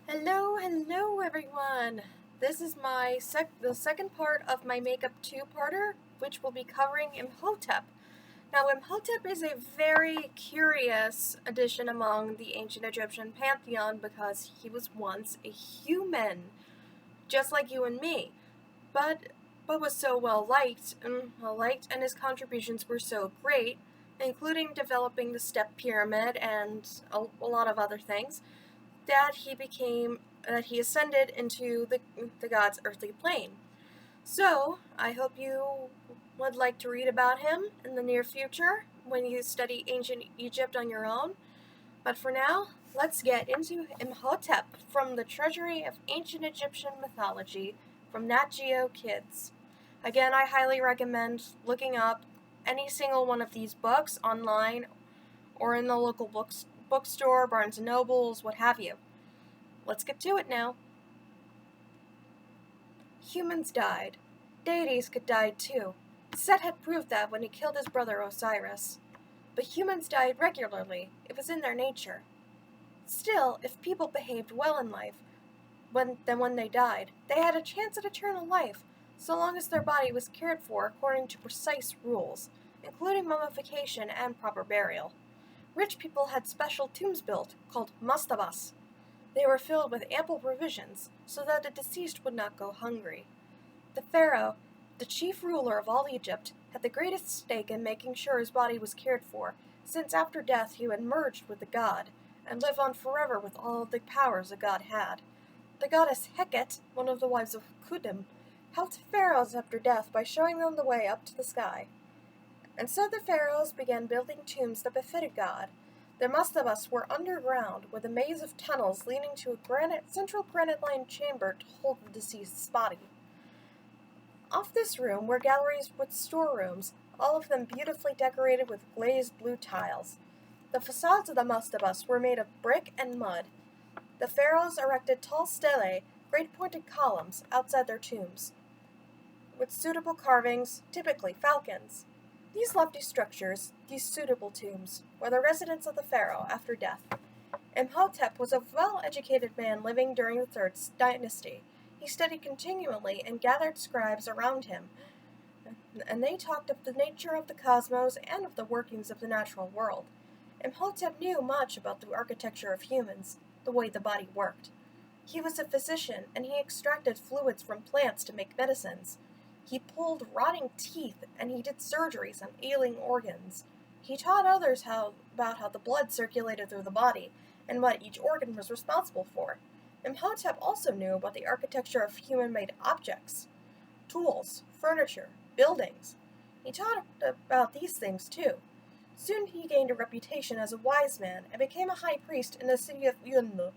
Hello everyone. This is the second part of my makeup two-parter, which will be covering Imhotep. Now, Imhotep is a very curious addition among the ancient Egyptian pantheon because he was once a human, just like you and me, but was so well liked, and his contributions were so great, including developing the step pyramid and a lot of other things that he ascended into the god's earthly plane. So, I hope you would like to read about him in the near future when you study ancient Egypt on your own. But for now, let's get into Imhotep from the Treasury of Ancient Egyptian Mythology from Nat Geo Kids. Again, I highly recommend looking up any single one of these books online or in the local bookstore, Barnes & Nobles, what have you. Let's get to it now. Humans died. Deities could die too. Set had proved that when he killed his brother Osiris. But humans died regularly. It was in their nature. Still, if people behaved well in life, when they died, they had a chance at eternal life, so long as their body was cared for according to precise rules, including mummification and proper burial. Rich people had special tombs built, called mastabas. They were filled with ample provisions, so that the deceased would not go hungry. The pharaoh, the chief ruler of all Egypt, had the greatest stake in making sure his body was cared for, since after death he had merged with the god, and lived on forever with all of the powers a god had. The goddess Heket, one of the wives of Kudim, helped pharaohs after death by showing them the way up to the sky. And so the pharaohs began building tombs that befitted God. Their mastabas were underground, with a maze of tunnels leading to a central granite-lined chamber to hold the deceased's body. Off this room were galleries with storerooms, all of them beautifully decorated with glazed blue tiles. The facades of the mastabas were made of brick and mud. The pharaohs erected tall stelae, great pointed columns, outside their tombs, with suitable carvings, typically falcons. These lofty structures, these suitable tombs, were the residence of the pharaoh after death. Imhotep was a well-educated man living during the Third Dynasty. He studied continually and gathered scribes around him, and they talked of the nature of the cosmos and of the workings of the natural world. Imhotep knew much about the architecture of humans, the way the body worked. He was a physician, and he extracted fluids from plants to make medicines. He pulled rotting teeth, and he did surgeries on ailing organs. He taught others about how the blood circulated through the body, and what each organ was responsible for. Imhotep also knew about the architecture of human-made objects, tools, furniture, buildings. He taught about these things too. Soon he gained a reputation as a wise man and became a high priest in the city of Yunnu.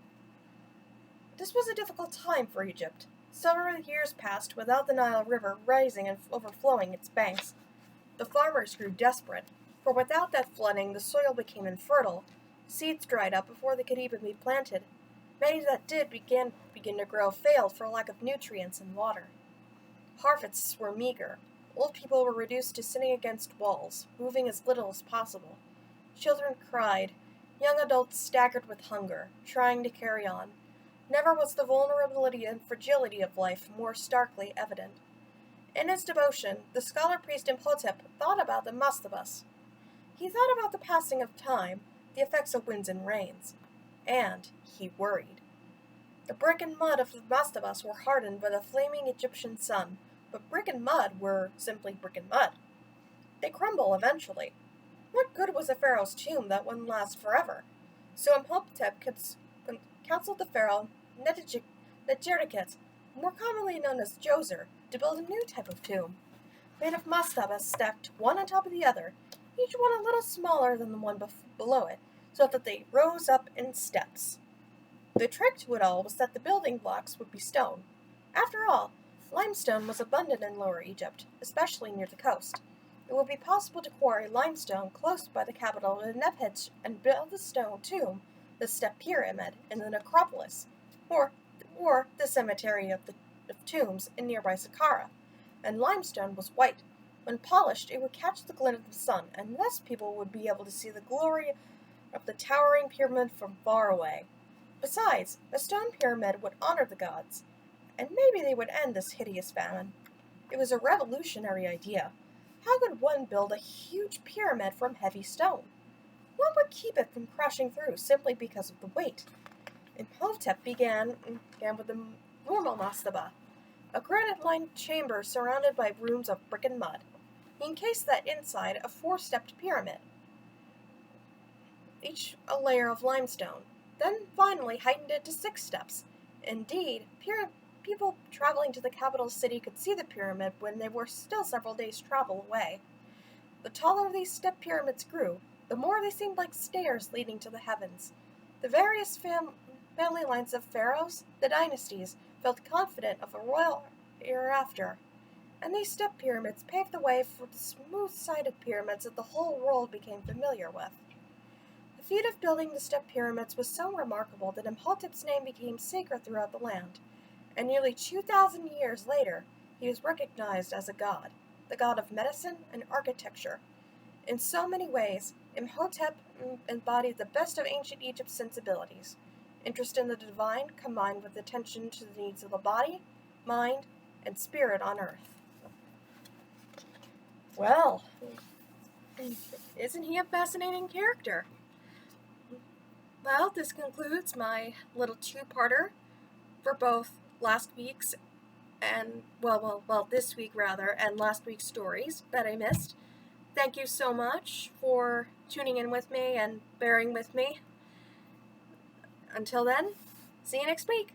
This was a difficult time for Egypt. Several years passed without the Nile River rising and overflowing its banks. The farmers grew desperate, for without that flooding the soil became infertile. Seeds dried up before they could even be planted. Many that did begin to grow failed for lack of nutrients and water. Harvests were meager. Old people were reduced to sitting against walls, moving as little as possible. Children cried. Young adults staggered with hunger, trying to carry on. Never was the vulnerability and fragility of life more starkly evident. In his devotion, the scholar-priest Imhotep thought about the mastabas. He thought about the passing of time, the effects of winds and rains, and he worried. The brick and mud of the mastabas were hardened by the flaming Egyptian sun, but brick and mud were simply brick and mud. They crumble eventually. What good was a pharaoh's tomb that wouldn't last forever? So Imhotep counseled the pharaoh Netertiket, more commonly known as Djoser, to build a new type of tomb, made of mastabas stacked one on top of the other, each one a little smaller than the one below it, so that they rose up in steps. The trick to it all was that the building blocks would be stone. After all, limestone was abundant in Lower Egypt, especially near the coast. It would be possible to quarry limestone close by the capital of Nebhet and build a stone tomb, the step pyramid, in the necropolis, or the cemetery of tombs in nearby Saqqara. And limestone was white. When polished, it would catch the glint of the sun, and thus people would be able to see the glory of the towering pyramid from far away. Besides, a stone pyramid would honor the gods, and maybe they would end this hideous famine. It was a revolutionary idea. How could one build a huge pyramid from heavy stone? What would keep it from crashing through simply because of the weight? Imhotep began with the normal mastaba, a granite-lined chamber surrounded by rooms of brick and mud. He encased that inside a four-stepped pyramid, each a layer of limestone, then finally heightened it to 6 steps. Indeed, people traveling to the capital city could see the pyramid when they were still several days' travel away. The taller these step pyramids grew, the more they seemed like stairs leading to the heavens. The various family lines of pharaohs, the dynasties, felt confident of a royal hereafter, and these step pyramids paved the way for the smooth-sided pyramids that the whole world became familiar with. The feat of building the step pyramids was so remarkable that Imhotep's name became sacred throughout the land, and nearly 2,000 years later, he was recognized as a god, the god of medicine and architecture. In so many ways, Imhotep embodied the best of ancient Egypt's sensibilities, interest in the divine combined with attention to the needs of the body, mind, and spirit on earth. Well, isn't he a fascinating character? Well, this concludes my little two-parter for both last week's and, this week rather, and last week's stories that I missed. Thank you so much for tuning in with me and bearing with me. Until then, see you next week.